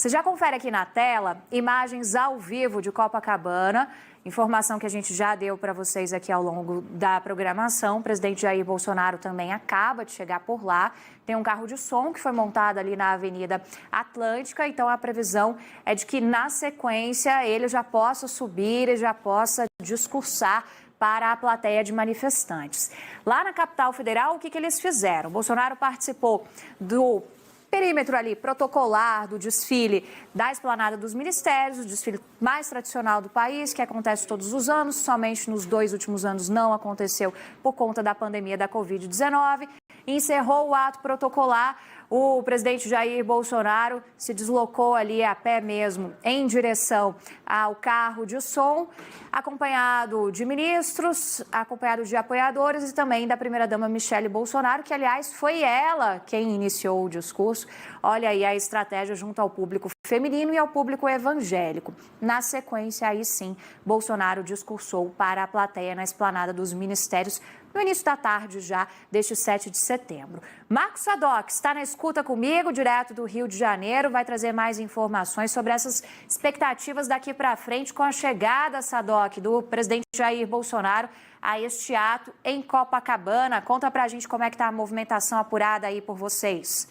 Você já confere aqui na tela imagens ao vivo de Copacabana, informação que a gente já deu para vocês aqui ao longo da programação. O presidente Jair Bolsonaro também acaba de chegar por lá. Tem um carro de som que foi montado ali na Avenida Atlântica, então a previsão é de que na sequência ele já possa subir e já possa discursar para a plateia de manifestantes. Lá na capital federal, o que eles fizeram? O Bolsonaro participou do perímetro ali protocolar do desfile da Esplanada dos Ministérios, o desfile mais tradicional do país, que acontece todos os anos, somente nos 2 últimos anos não aconteceu por conta da pandemia da Covid-19. Encerrou o ato protocolar, o presidente Jair Bolsonaro se deslocou ali a pé mesmo em direção ao carro de som, acompanhado de ministros, acompanhado de apoiadores e também da primeira-dama Michele Bolsonaro, que, aliás, foi ela quem iniciou o discurso. Olha aí a estratégia junto ao público feminino e ao público evangélico. Na sequência, aí sim, Bolsonaro discursou para a plateia na Esplanada dos Ministérios, no início da tarde já deste 7 de setembro. Marcos Sadoc está na escuta comigo, direto do Rio de Janeiro, vai trazer mais informações sobre essas expectativas daqui para frente com a chegada, Sadoc, do presidente Jair Bolsonaro a este ato em Copacabana. Conta pra gente como é que está a movimentação apurada aí por vocês.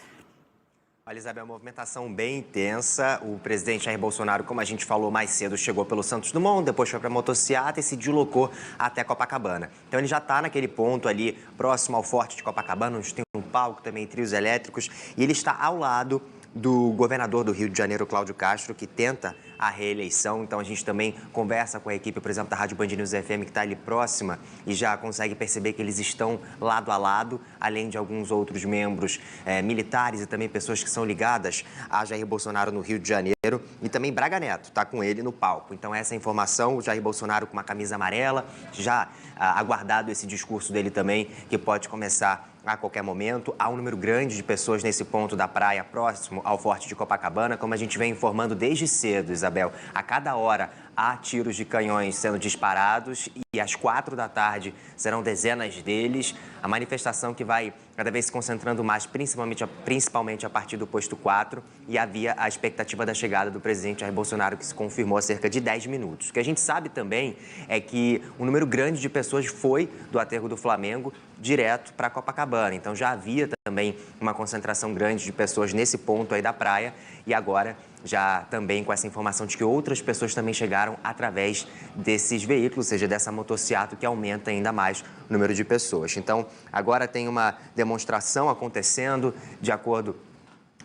Olha, Isabel, uma movimentação bem intensa. O presidente Jair Bolsonaro, como a gente falou mais cedo, chegou pelo Santos Dumont, depois foi para a motociata e se deslocou até Copacabana. Então ele já está naquele ponto ali, próximo ao Forte de Copacabana, onde tem um palco, também trios elétricos, e ele está ao lado do governador do Rio de Janeiro, Cláudio Castro, que tenta a reeleição. Então a gente também conversa com a equipe, por exemplo, da Rádio Band News FM, que está ali próxima, e já consegue perceber que eles estão lado a lado, além de alguns outros membros militares e também pessoas que são ligadas a Jair Bolsonaro no Rio de Janeiro. E também Braga Neto está com ele no palco. Então essa informação, o Jair Bolsonaro com uma camisa amarela, já aguardado esse discurso dele também, que pode começar a qualquer momento. Há um número grande de pessoas nesse ponto da praia, próximo ao Forte de Copacabana, como a gente vem informando desde cedo, Isabel. A cada hora há tiros de canhões sendo disparados e às 4 da tarde serão dezenas deles. A manifestação que vai cada vez se concentrando mais, principalmente a partir do posto 4, e havia a expectativa da chegada do presidente Jair Bolsonaro, que se confirmou há cerca de 10 minutos. O que a gente sabe também é que um número grande de pessoas foi do aterro do Flamengo direto para Copacabana. Então já havia também uma concentração grande de pessoas nesse ponto aí da praia, e agora já também com essa informação de que outras pessoas também chegaram através desses veículos, ou seja, dessa motociata, que aumenta ainda mais o número de pessoas. Então, agora tem uma demonstração acontecendo de acordo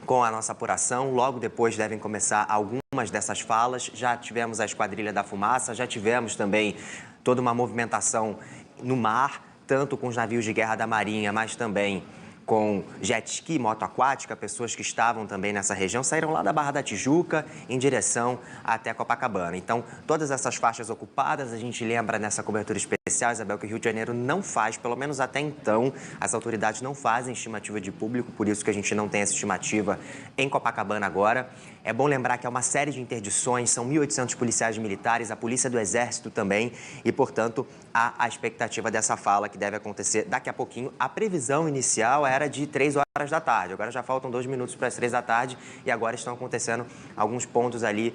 com a nossa apuração. Logo depois devem começar algumas dessas falas. Já tivemos a Esquadrilha da Fumaça, já tivemos também toda uma movimentação no mar, tanto com os navios de guerra da Marinha, mas também com jet ski, moto aquática. Pessoas que estavam também nessa região saíram lá da Barra da Tijuca em direção até Copacabana. Então, todas essas faixas ocupadas, a gente lembra nessa cobertura especial, Isabel, que o Rio de Janeiro não faz, pelo menos até então, as autoridades não fazem estimativa de público, por isso que a gente não tem essa estimativa em Copacabana agora. É bom lembrar que há uma série de interdições, são 1.800 policiais militares, a Polícia do Exército também, e, portanto, há a expectativa dessa fala que deve acontecer daqui a pouquinho. A previsão inicial era de 3 horas da tarde, agora já faltam 2 minutos para as 3 da tarde e agora estão acontecendo alguns pontos ali,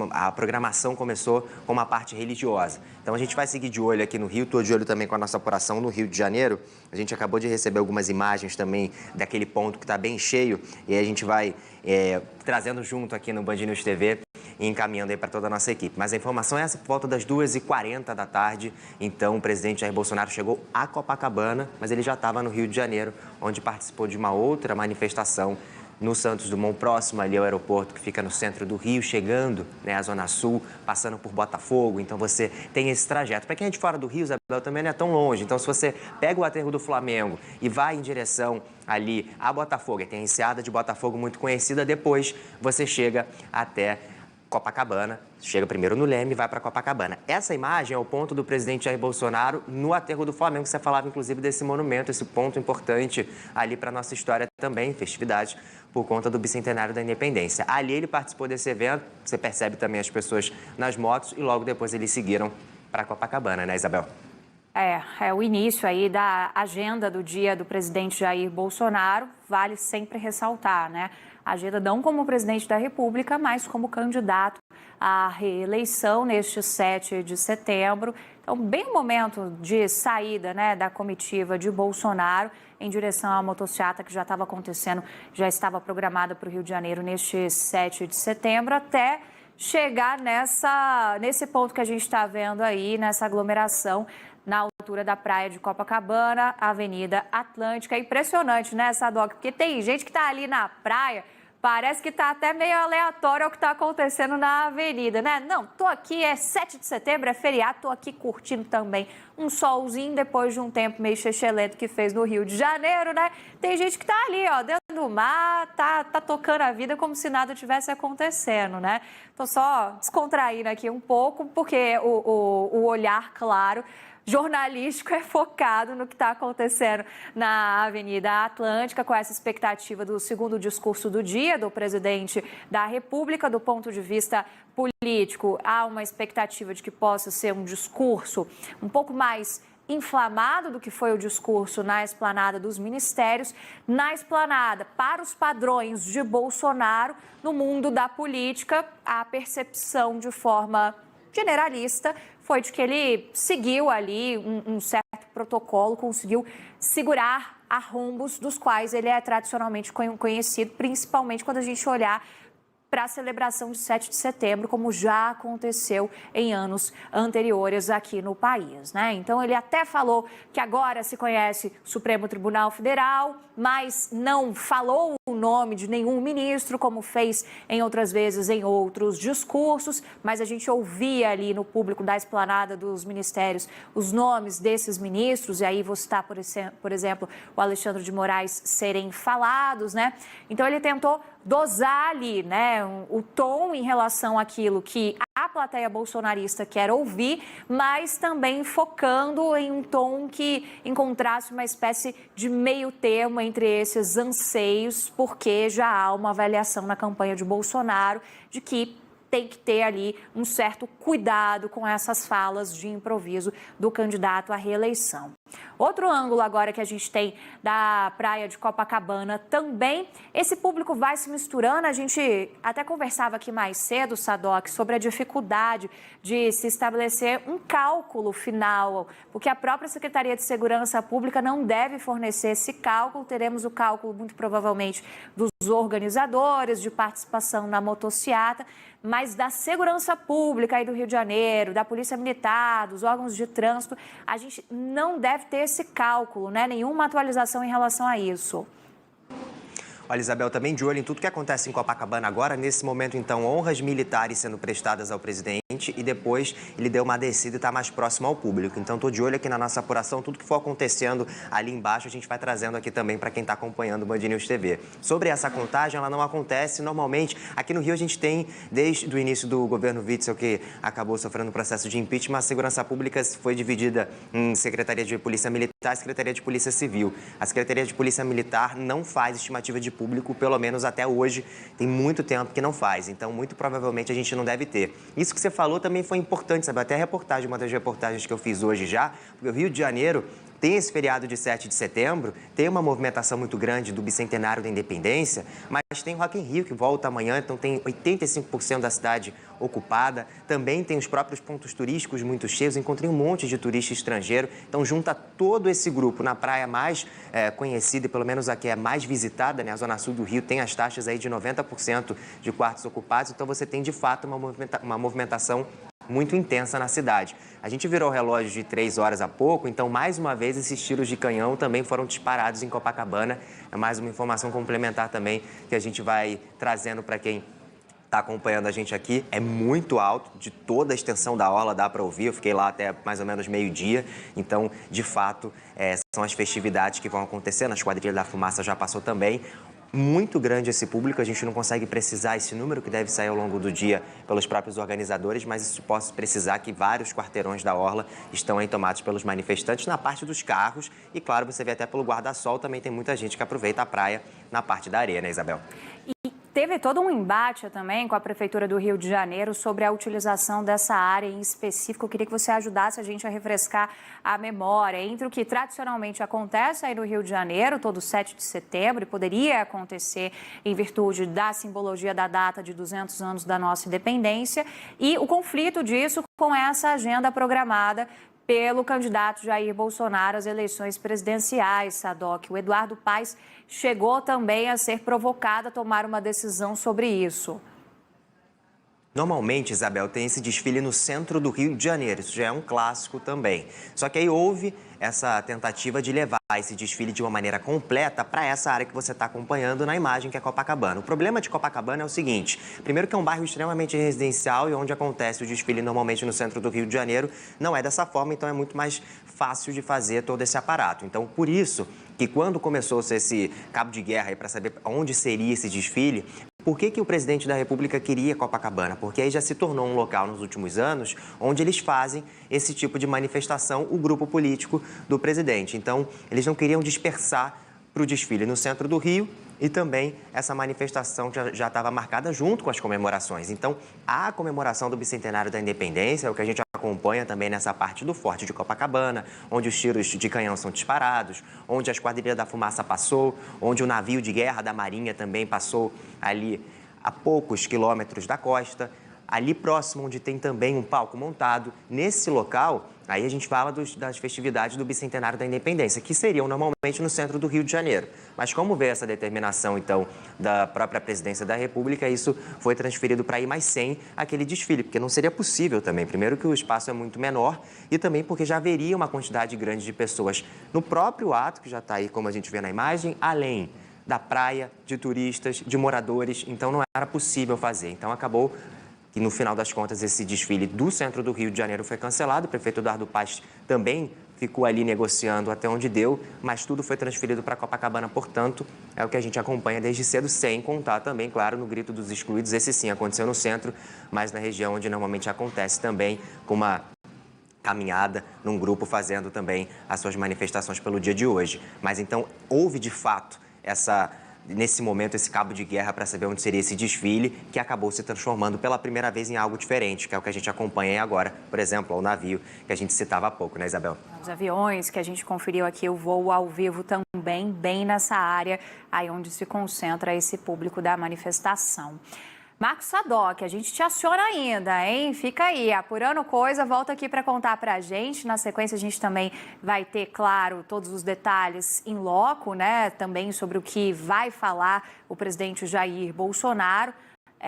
a programação começou com uma parte religiosa. Então a gente vai seguir de olho aqui no Rio, estou de olho também com a nossa apuração no Rio de Janeiro. A gente acabou de receber algumas imagens também daquele ponto que está bem cheio e a gente vai trazendo junto aqui no Band News TV e encaminhando aí para toda a nossa equipe. Mas a informação é essa, por volta das 2h40 da tarde, então o presidente Jair Bolsonaro chegou a Copacabana, mas ele já estava no Rio de Janeiro, onde participou de uma outra manifestação no Santos Dumont, próximo ali ao aeroporto, que fica no centro do Rio, chegando à Zona Sul, passando por Botafogo. Então você tem esse trajeto. Para quem é de fora do Rio, Isabel, também não é tão longe. Então se você pega o aterro do Flamengo e vai em direção ali a Botafogo, e tem a enseada de Botafogo muito conhecida, depois você chega até Copacabana, chega primeiro no Leme e vai para Copacabana. Essa imagem é o ponto do presidente Jair Bolsonaro no aterro do Flamengo, que você falava inclusive desse monumento, esse ponto importante ali para a nossa história também, festividade, por conta do bicentenário da independência. Ali ele participou desse evento, você percebe também as pessoas nas motos e logo depois eles seguiram para Copacabana, né, Isabel? É o início aí da agenda do dia do presidente Jair Bolsonaro, vale sempre ressaltar, né? A agenda não como presidente da República, mas como candidato à reeleição neste 7 de setembro. Então, bem o momento de saída, né, da comitiva de Bolsonaro em direção à motociata que já estava acontecendo, já estava programada para o Rio de Janeiro neste 7 de setembro, até chegar nesse ponto que a gente está vendo aí, nessa aglomeração na altura da praia de Copacabana, Avenida Atlântica. É impressionante, né, Sadoc? Porque tem gente que está ali na praia, parece que está até meio aleatório o que está acontecendo na avenida, né? Não, tô aqui, é 7 de setembro, é feriado, tô aqui curtindo também um solzinho depois de um tempo meio chechelento que fez no Rio de Janeiro, né? Tem gente que tá ali, ó, dentro do mar, tá tocando a vida como se nada tivesse acontecendo, né? Tô só descontraindo aqui um pouco, porque o olhar, claro, jornalístico é focado no que está acontecendo na Avenida Atlântica, com essa expectativa do segundo discurso do dia do presidente da República. Do ponto de vista político, há uma expectativa de que possa ser um discurso um pouco mais inflamado do que foi o discurso na esplanada dos ministérios, na esplanada, para os padrões de Bolsonaro. No mundo da política, a percepção de forma generalista foi de que ele seguiu ali um certo protocolo, conseguiu segurar arrombos dos quais ele é tradicionalmente conhecido, principalmente quando a gente olhar para a celebração de 7 de setembro, como já aconteceu em anos anteriores aqui no país, né? Então, ele até falou que agora se conhece o Supremo Tribunal Federal, mas não falou o nome de nenhum ministro, como fez em outras vezes em outros discursos, mas a gente ouvia ali no público da esplanada dos ministérios os nomes desses ministros, e aí vou citar, por exemplo, o Alexandre de Moraes serem falados, né? Então, ele tentou dosar ali, né, o tom em relação àquilo que a plateia bolsonarista quer ouvir, mas também focando em um tom que encontrasse uma espécie de meio termo entre esses anseios, porque já há uma avaliação na campanha de Bolsonaro de que tem que ter ali um certo cuidado com essas falas de improviso do candidato à reeleição. Outro ângulo agora que a gente tem da praia de Copacabana também, esse público vai se misturando. A gente até conversava aqui mais cedo, Sadoc, sobre a dificuldade de se estabelecer um cálculo final, porque a própria Secretaria de Segurança Pública não deve fornecer esse cálculo. Teremos o cálculo, muito provavelmente, dos organizadores, de participação na motociata, mas da Segurança Pública aí do Rio de Janeiro, da Polícia Militar, dos órgãos de trânsito, a gente não deve ter esse cálculo, né? Nenhuma atualização em relação a isso. Olha, Isabel, também de olho em tudo que acontece em Copacabana agora. Nesse momento, então, honras militares sendo prestadas ao presidente e depois ele deu uma descida e está mais próximo ao público. Então, estou de olho aqui na nossa apuração. Tudo que for acontecendo ali embaixo, a gente vai trazendo aqui também para quem está acompanhando o Band News TV. Sobre essa contagem, ela não acontece normalmente. Aqui no Rio, a gente tem, desde o início do governo Witzel, que acabou sofrendo um processo de impeachment, a segurança pública foi dividida em Secretaria de Polícia Militar e Secretaria de Polícia Civil. A Secretaria de Polícia Militar não faz estimativa de público, pelo menos até hoje, tem muito tempo que não faz, então muito provavelmente a gente não deve ter. Isso que você falou também foi importante, sabe? Até a reportagem, uma das reportagens que eu fiz hoje já, porque o Rio de Janeiro tem esse feriado de 7 de setembro, tem uma movimentação muito grande do bicentenário da independência, mas tem o Rock in Rio que volta amanhã, então tem 85% da cidade ocupada, também tem os próprios pontos turísticos muito cheios, encontrei um monte de turista estrangeiro, então junta todo esse grupo na praia mais conhecida e pelo menos a que é mais visitada, né? A Zona Sul do Rio tem as taxas aí de 90% de quartos ocupados, então você tem de fato uma movimentação muito intensa na cidade. A gente virou o relógio de 3 horas há pouco, então mais uma vez esses tiros de canhão também foram disparados em Copacabana. É mais uma informação complementar também que a gente vai trazendo para quem está acompanhando a gente aqui. É muito alto, de toda a extensão da orla dá para ouvir, eu fiquei lá até mais ou menos meio-dia, então de fato são as festividades que vão acontecendo, a Esquadrilha da Fumaça já passou também. Muito grande esse público, a gente não consegue precisar esse número que deve sair ao longo do dia pelos próprios organizadores, mas isso posso precisar que vários quarteirões da orla estão aí tomados pelos manifestantes na parte dos carros e, claro, você vê até pelo guarda-sol, também tem muita gente que aproveita a praia na parte da areia, né, Isabel? Teve todo um embate também com a Prefeitura do Rio de Janeiro sobre a utilização dessa área em específico. Eu queria que você ajudasse a gente a refrescar a memória entre o que tradicionalmente acontece aí no Rio de Janeiro, todo 7 de setembro, e poderia acontecer em virtude da simbologia da data de 200 anos da nossa independência, e o conflito disso com essa agenda programada pelo candidato Jair Bolsonaro às eleições presidenciais, Sadoc. O Eduardo Paes chegou também a ser provocado a tomar uma decisão sobre isso. Normalmente, Isabel, tem esse desfile no centro do Rio de Janeiro, isso já é um clássico também. Só que aí houve essa tentativa de levar esse desfile de uma maneira completa para essa área que você está acompanhando na imagem, que é Copacabana. O problema de Copacabana é o seguinte: primeiro que é um bairro extremamente residencial e onde acontece o desfile normalmente no centro do Rio de Janeiro, não é dessa forma, então é muito mais fácil de fazer todo esse aparato. Então, por isso que quando começou-se esse cabo de guerra aí para saber onde seria esse desfile, por que o presidente da República queria Copacabana? Porque aí já se tornou um local nos últimos anos onde eles fazem esse tipo de manifestação, o grupo político do presidente. Então, eles não queriam dispersar para o desfile no centro do Rio e também essa manifestação que já estava marcada junto com as comemorações. Então, a comemoração do bicentenário da independência é o que a gente acompanha também nessa parte do Forte de Copacabana, onde os tiros de canhão são disparados, onde a Esquadrilha da Fumaça passou, onde o navio de guerra da Marinha também passou ali a poucos quilômetros da costa. Ali próximo, onde tem também um palco montado, nesse local, aí a gente fala das festividades do Bicentenário da Independência, que seriam normalmente no centro do Rio de Janeiro. Mas como veio essa determinação, então, da própria Presidência da República, isso foi transferido para ir mais sem aquele desfile, porque não seria possível também. Primeiro que o espaço é muito menor e também porque já haveria uma quantidade grande de pessoas no próprio ato, que já está aí, como a gente vê na imagem, além da praia, de turistas, de moradores, então não era possível fazer. Então acabou que no final das contas esse desfile do centro do Rio de Janeiro foi cancelado. O prefeito Eduardo Paes também ficou ali negociando até onde deu, mas tudo foi transferido para Copacabana, portanto, é o que a gente acompanha desde cedo, sem contar também, claro, no Grito dos Excluídos. Esse sim aconteceu no centro, mas na região onde normalmente acontece também, com uma caminhada num grupo fazendo também as suas manifestações pelo dia de hoje. Mas então houve de fato nesse momento, esse cabo de guerra para saber onde seria esse desfile, que acabou se transformando pela primeira vez em algo diferente, que é o que a gente acompanha agora, por exemplo, o navio que a gente citava há pouco, né, Isabel? Os aviões que a gente conferiu aqui, o voo ao vivo também, bem nessa área, aí onde se concentra esse público da manifestação. Marcos Sadoc, a gente te aciona ainda, hein? Fica aí, apurando coisa, volta aqui para contar para a gente. Na sequência, a gente também vai ter, claro, todos os detalhes em loco, né? Também sobre o que vai falar o presidente Jair Bolsonaro.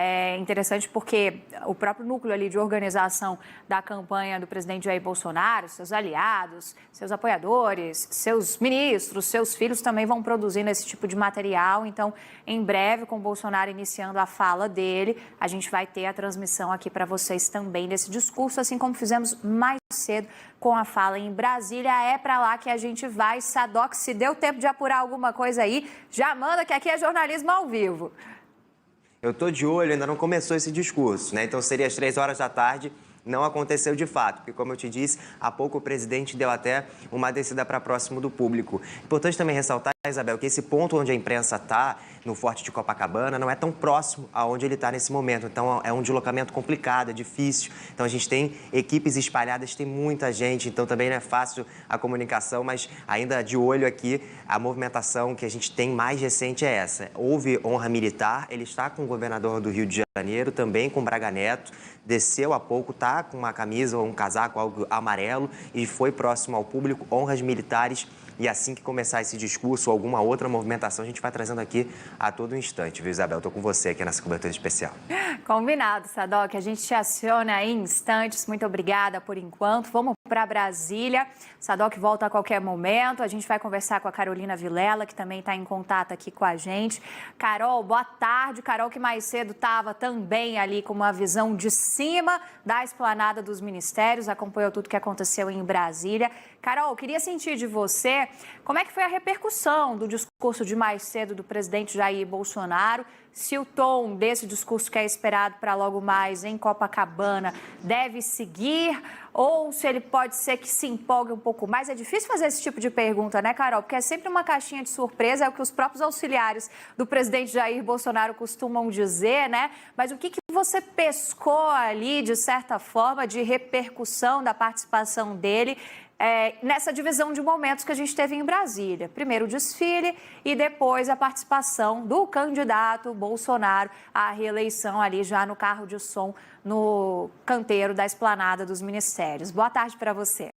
É interessante porque o próprio núcleo ali de organização da campanha do presidente Jair Bolsonaro, seus aliados, seus apoiadores, seus ministros, seus filhos também vão produzindo esse tipo de material. Então, em breve, com o Bolsonaro iniciando a fala dele, a gente vai ter a transmissão aqui para vocês também desse discurso, assim como fizemos mais cedo com a fala em Brasília. É para lá que a gente vai. Sadoc, se deu tempo de apurar alguma coisa aí, já manda, que aqui é jornalismo ao vivo. Eu estou de olho, ainda não começou esse discurso, né? Então seria às 3 horas da tarde, não aconteceu de fato, porque como eu te disse, há pouco o presidente deu até uma descida para próximo do público. Importante também ressaltar, Isabel, que esse ponto onde a imprensa está, no Forte de Copacabana, não é tão próximo aonde ele está nesse momento. Então é um deslocamento complicado, é difícil. Então a gente tem equipes espalhadas, tem muita gente, então também não é fácil a comunicação, mas ainda de olho aqui, a movimentação que a gente tem mais recente é essa. Houve honra militar, ele está com o governador do Rio de Janeiro, também com Braga Neto, desceu há pouco, está com uma camisa ou um casaco algo amarelo e foi próximo ao público, honras militares. E assim que começar esse discurso ou alguma outra movimentação, a gente vai trazendo aqui a todo instante, viu, Isabel? Estou com você aqui nessa cobertura especial. Combinado, Sadoc. A gente te aciona em instantes. Muito obrigada por enquanto. Vamos para Brasília. Sadoc volta a qualquer momento. A gente vai conversar com a Carolina Vilela, que também está em contato aqui com a gente. Carol, boa tarde. Carol, que mais cedo estava também ali com uma visão de cima da esplanada dos ministérios, acompanhou tudo que aconteceu em Brasília. Carol, queria sentir de você como é que foi a repercussão do discurso de mais cedo do presidente Jair Bolsonaro, se o tom desse discurso que é esperado para logo mais em Copacabana deve seguir ou se ele pode ser que se empolgue um pouco mais. É difícil fazer esse tipo de pergunta, né, Carol? Porque é sempre uma caixinha de surpresa, é o que os próprios auxiliares do presidente Jair Bolsonaro costumam dizer, né? Mas o que você pescou ali, de certa forma, de repercussão da participação dele nessa divisão de momentos que a gente teve em Brasília? Primeiro o desfile e depois a participação do candidato Bolsonaro à reeleição ali já no carro de som no canteiro da Esplanada dos Ministérios. Boa tarde para você.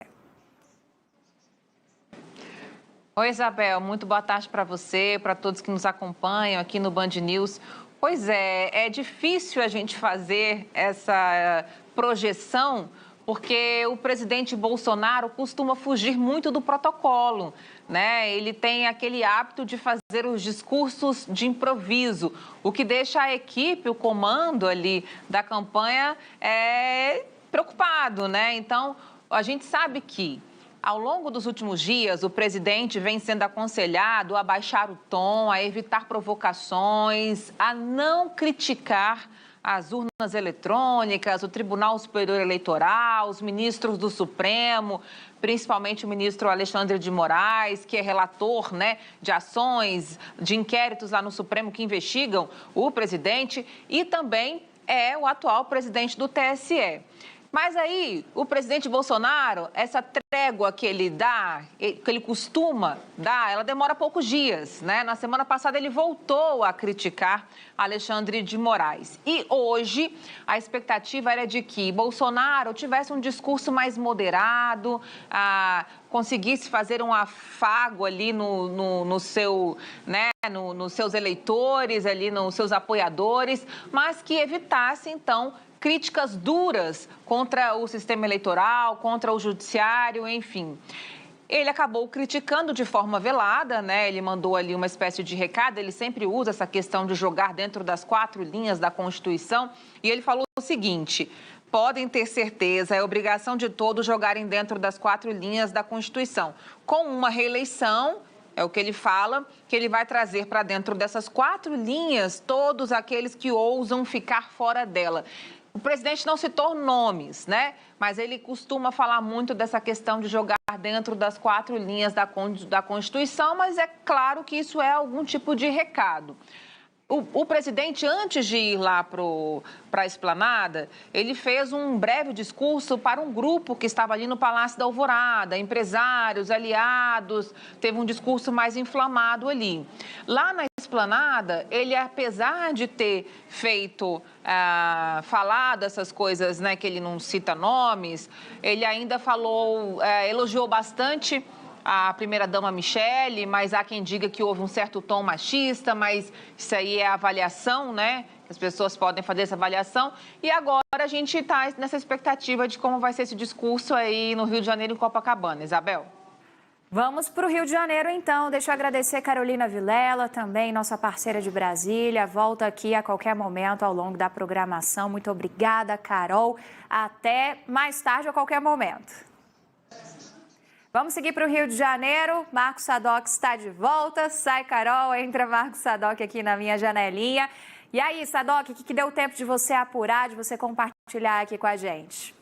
Oi, Isabel. Muito boa tarde para você, para todos que nos acompanham aqui no Band News. Pois é difícil a gente fazer essa projeção porque o presidente Bolsonaro costuma fugir muito do protocolo, né? Ele tem aquele hábito de fazer os discursos de improviso, o que deixa a equipe, o comando ali da campanha preocupado, né? Então, a gente sabe que ao longo dos últimos dias, o presidente vem sendo aconselhado a baixar o tom, a evitar provocações, a não criticar as urnas eletrônicas, o Tribunal Superior Eleitoral, os ministros do Supremo, principalmente o ministro Alexandre de Moraes, que é relator, né, de ações, de inquéritos lá no Supremo que investigam o presidente, e também é o atual presidente do TSE. Mas aí, o presidente Bolsonaro, essa trégua que ele dá, que ele costuma dar, ela demora poucos dias, né? Na semana passada, ele voltou a criticar Alexandre de Moraes. E hoje, a expectativa era de que Bolsonaro tivesse um discurso mais moderado, conseguisse fazer um afago ali nos seus eleitores, ali nos seus apoiadores, mas que evitasse, então, críticas duras contra o sistema eleitoral, contra o judiciário, enfim. Ele acabou criticando de forma velada, né? Ele mandou ali uma espécie de recado, ele sempre usa essa questão de jogar dentro das 4 linhas da Constituição, e ele falou o seguinte: podem ter certeza, é obrigação de todos jogarem dentro das 4 linhas da Constituição. Com uma reeleição, é o que ele fala, que ele vai trazer para dentro dessas 4 linhas todos aqueles que ousam ficar fora dela. O presidente não citou nomes, né? Mas ele costuma falar muito dessa questão de jogar dentro das 4 linhas da Constituição, mas é claro que isso é algum tipo de recado. O presidente, antes de ir lá para a Esplanada, ele fez um breve discurso para um grupo que estava ali no Palácio da Alvorada, empresários, aliados, teve um discurso mais inflamado ali. Lá na Esplanada, ele, apesar de ter falado essas coisas, né, que ele não cita nomes, ele ainda elogiou bastante a primeira-dama Michele, mas há quem diga que houve um certo tom machista, mas isso aí é avaliação, né? As pessoas podem fazer essa avaliação. E agora a gente está nessa expectativa de como vai ser esse discurso aí no Rio de Janeiro, em Copacabana. Isabel? Vamos para o Rio de Janeiro, então. Deixa eu agradecer Carolina Vilela, também nossa parceira de Brasília. Volta aqui a qualquer momento ao longo da programação. Muito obrigada, Carol. Até mais tarde, a qualquer momento. Vamos seguir para o Rio de Janeiro. Marcos Sadoc está de volta. Sai, Carol, entra Marcos Sadoc aqui na minha janelinha. E aí, Sadoc, o que deu tempo de você apurar, de você compartilhar aqui com a gente?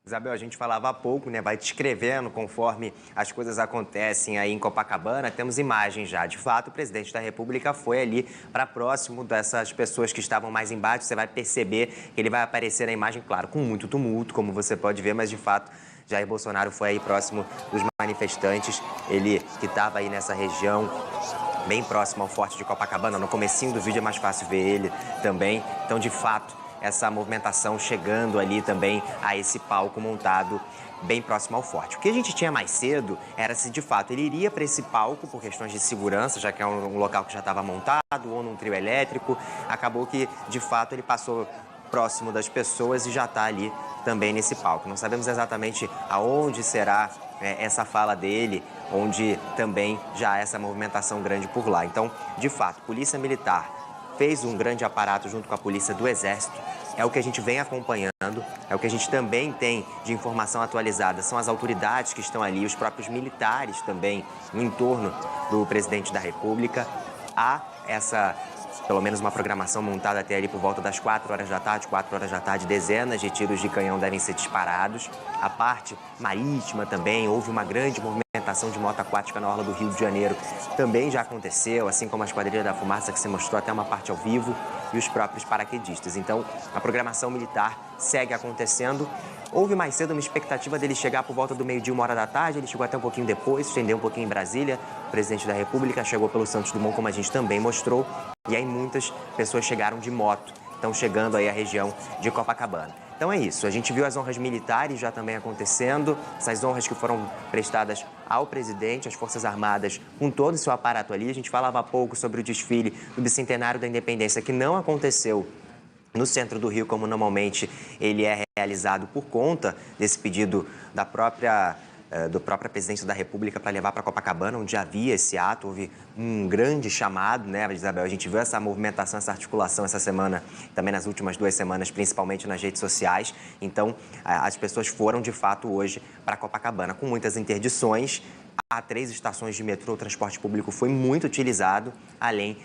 Isabel, a gente falava há pouco, né? Vai descrevendo conforme as coisas acontecem aí em Copacabana. Temos imagens já. De fato, o presidente da República foi ali para próximo dessas pessoas que estavam mais embaixo. Você vai perceber que ele vai aparecer na imagem, claro, com muito tumulto, como você pode ver, mas de fato Jair Bolsonaro foi aí próximo dos manifestantes, ele que estava aí nessa região, bem próximo ao Forte de Copacabana. No comecinho do vídeo é mais fácil ver ele também. Então, de fato, essa movimentação chegando ali também a esse palco montado bem próximo ao Forte. O que a gente tinha mais cedo era se, de fato, ele iria para esse palco por questões de segurança, já que é um local que já estava montado, ou num trio elétrico. Acabou que, de fato, ele passou próximo das pessoas e já está ali também nesse palco. Não sabemos exatamente aonde será essa fala dele, onde também já há essa movimentação grande por lá. Então, de fato, Polícia Militar fez um grande aparato junto com a Polícia do Exército é o que a gente vem acompanhando, é o que a gente também tem de informação atualizada, são as autoridades que estão ali, os próprios militares também no entorno do presidente da República. Há pelo menos uma programação montada até ali por volta das 4 horas da tarde, dezenas de tiros de canhão devem ser disparados. A parte marítima também, houve uma grande movimentação de moto aquática na orla do Rio de Janeiro, também já aconteceu, assim como a Esquadrilha da Fumaça, que se mostrou até uma parte ao vivo, e os próprios paraquedistas. Então, a programação militar segue acontecendo. Houve mais cedo uma expectativa dele chegar por volta do meio-dia, 1 hora da tarde. Ele chegou até um pouquinho depois, estendeu um pouquinho em Brasília. O presidente da República chegou pelo Santos Dumont, como a gente também mostrou. E aí muitas pessoas chegaram de moto, estão chegando aí à região de Copacabana. Então é isso, a gente viu as honras militares já também acontecendo, essas honras que foram prestadas ao presidente, às Forças Armadas, com todo o seu aparato ali. A gente falava há pouco sobre o desfile do Bicentenário da Independência, que não aconteceu no centro do Rio, como normalmente ele é realizado por conta desse pedido da própria presidência da República para levar para Copacabana, onde havia esse ato. Houve um grande chamado, né, Isabel? A gente viu essa movimentação, essa articulação essa semana, também nas últimas 2 semanas, principalmente nas redes sociais. Então, as pessoas foram, de fato, hoje para Copacabana, com muitas interdições. Há 3 estações de metrô, o transporte público foi muito utilizado, além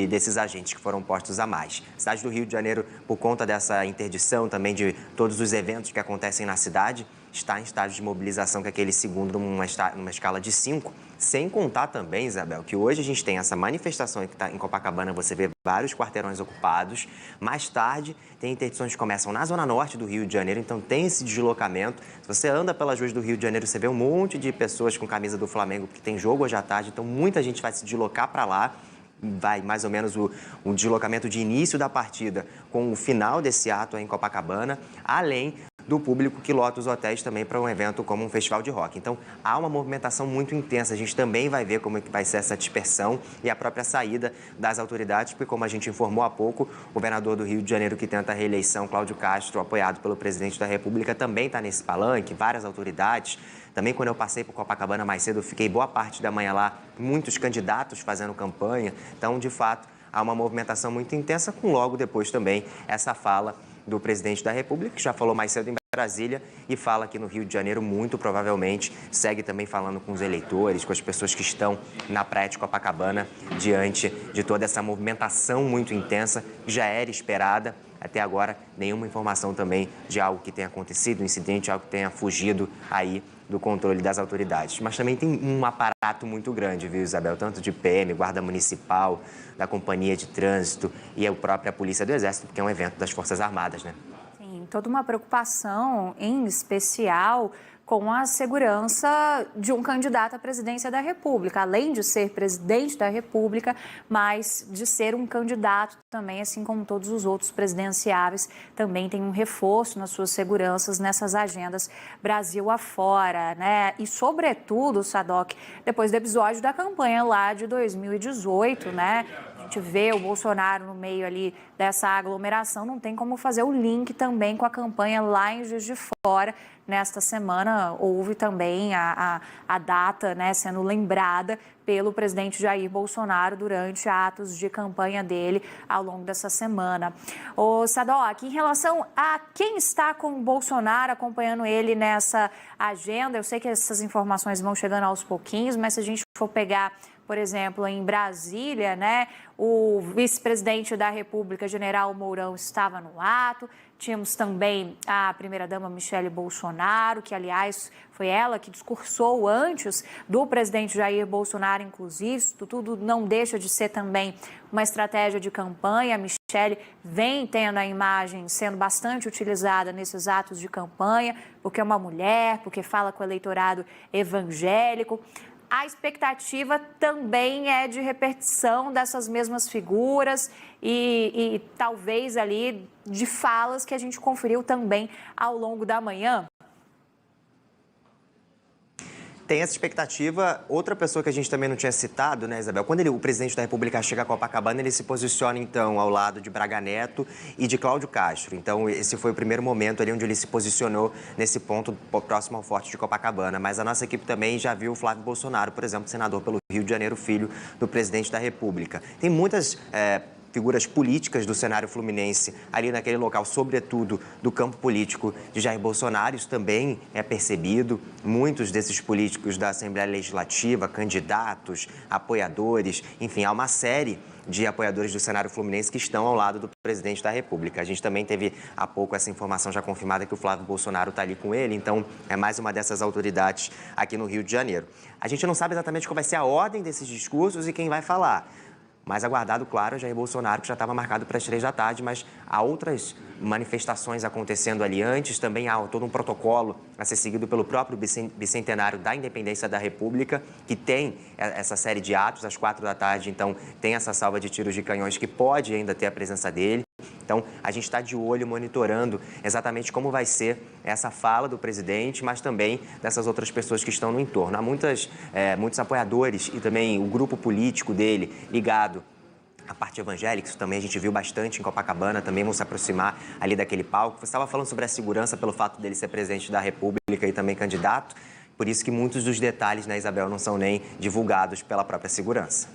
desses agentes que foram postos a mais. A cidade do Rio de Janeiro, por conta dessa interdição também de todos os eventos que acontecem na cidade, está em estágio de mobilização, que é aquele segundo numa escala de 5, sem contar também, Isabel, que hoje a gente tem essa manifestação que está em Copacabana, você vê vários quarteirões ocupados. Mais tarde, tem interdições que começam na zona norte do Rio de Janeiro, então tem esse deslocamento. Se você anda pelas ruas do Rio de Janeiro, você vê um monte de pessoas com camisa do Flamengo, porque tem jogo hoje à tarde, então muita gente vai se deslocar para lá. Vai mais ou menos o deslocamento de início da partida com o final desse ato aí em Copacabana, além do público que lota os hotéis também para um evento como um festival de rock. Então, há uma movimentação muito intensa. A gente também vai ver como é que vai ser essa dispersão e a própria saída das autoridades, porque, como a gente informou há pouco, o governador do Rio de Janeiro, que tenta a reeleição, Cláudio Castro, apoiado pelo presidente da República, também está nesse palanque, várias autoridades. Também, quando eu passei por Copacabana mais cedo, eu fiquei boa parte da manhã lá, muitos candidatos fazendo campanha. Então, de fato, há uma movimentação muito intensa, com logo depois também essa fala do presidente da República, que já falou mais cedo em Brasília e fala aqui no Rio de Janeiro, muito provavelmente segue também falando com os eleitores, com as pessoas que estão na praia de Copacabana, diante de toda essa movimentação muito intensa que já era esperada. Até agora, nenhuma informação também de algo que tenha acontecido, um incidente, algo que tenha fugido aí do controle das autoridades. Mas também tem um aparato muito grande, viu, Isabel? Tanto de PM, Guarda Municipal, da Companhia de Trânsito e a própria Polícia do Exército, porque é um evento das Forças Armadas, né? Sim, toda uma preocupação, em especial, com a segurança de um candidato à presidência da República, além de ser presidente da República, mas de ser um candidato também, assim como todos os outros presidenciáveis, também tem um reforço nas suas seguranças nessas agendas Brasil afora, né? E, sobretudo, Sadoc, depois do episódio da campanha lá de 2018, né? A gente vê o Bolsonaro no meio ali dessa aglomeração, não tem como fazer o link também com a campanha lá em Juiz de Fora. Nesta semana houve também a data, né, sendo lembrada pelo presidente Jair Bolsonaro durante atos de campanha dele ao longo dessa semana. Ô Sadoc, em relação a quem está com o Bolsonaro, acompanhando ele nessa agenda, eu sei que essas informações vão chegando aos pouquinhos, mas se a gente for pegar, por exemplo, em Brasília, né, o vice-presidente da República, General Mourão, estava no ato. Tínhamos também a primeira-dama Michele Bolsonaro, que, aliás, foi ela que discursou antes do presidente Jair Bolsonaro, inclusive. Isso tudo não deixa de ser também uma estratégia de campanha. A Michele vem tendo a imagem sendo bastante utilizada nesses atos de campanha, porque é uma mulher, porque fala com o eleitorado evangélico. A expectativa também é de repetição dessas mesmas figuras e talvez ali de falas que a gente conferiu também ao longo da manhã. Tem essa expectativa. Outra pessoa que a gente também não tinha citado, né, Isabel? Quando o presidente da República chega a Copacabana, ele se posiciona, então, ao lado de Braga Neto e de Cláudio Castro. Então, esse foi o primeiro momento ali onde ele se posicionou nesse ponto próximo ao Forte de Copacabana. Mas a nossa equipe também já viu o Flávio Bolsonaro, por exemplo, senador pelo Rio de Janeiro, filho do presidente da República. Tem muitas figuras políticas do cenário fluminense ali naquele local, sobretudo do campo político de Jair Bolsonaro. Isso também é percebido. Muitos desses políticos da Assembleia Legislativa, candidatos, apoiadores, enfim, há uma série de apoiadores do cenário fluminense que estão ao lado do presidente da República. A gente também teve há pouco essa informação já confirmada que o Flávio Bolsonaro está ali com ele, então é mais uma dessas autoridades aqui no Rio de Janeiro. A gente não sabe exatamente qual vai ser a ordem desses discursos e quem vai falar. Mas aguardado, claro, Jair Bolsonaro, que já estava marcado para as 3 da tarde, mas há outras manifestações acontecendo ali antes, também há todo um protocolo a ser seguido pelo próprio bicentenário da independência da República, que tem essa série de atos às 4 da tarde, então tem essa salva de tiros de canhões que pode ainda ter a presença dele. Então, a gente está de olho, monitorando exatamente como vai ser essa fala do presidente, mas também dessas outras pessoas que estão no entorno. Há muitos apoiadores e também o grupo político dele ligado à parte evangélica, isso também a gente viu bastante em Copacabana, também vão se aproximar ali daquele palco. Você estava falando sobre a segurança pelo fato dele ser presidente da República e também candidato, por isso que muitos dos detalhes, né, Isabel, não são nem divulgados pela própria segurança.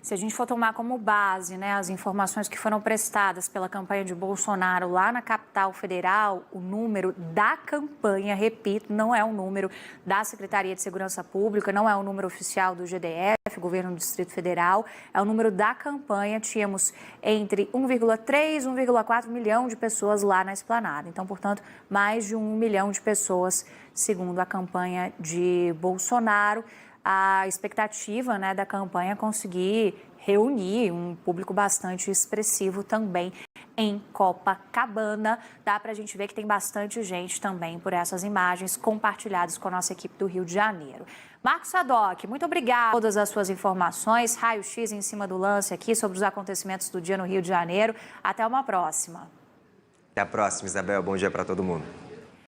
Se a gente for tomar como base, né, as informações que foram prestadas pela campanha de Bolsonaro lá na capital federal, o número da campanha, repito, não é um número da Secretaria de Segurança Pública, não é um número oficial do GDF, Governo do Distrito Federal, é o número da campanha. Tínhamos entre 1,3 e 1,4 milhão de pessoas lá na esplanada. Então, portanto, mais de 1 milhão de pessoas, segundo a campanha de Bolsonaro. A expectativa, né, da campanha é conseguir reunir um público bastante expressivo também em Copacabana. Dá para a gente ver que tem bastante gente também por essas imagens compartilhadas com a nossa equipe do Rio de Janeiro. Marcos Sadoc, muito obrigada por todas as suas informações. Raio-X em cima do lance aqui sobre os acontecimentos do dia no Rio de Janeiro. Até uma próxima. Até a próxima, Isabel. Bom dia para todo mundo.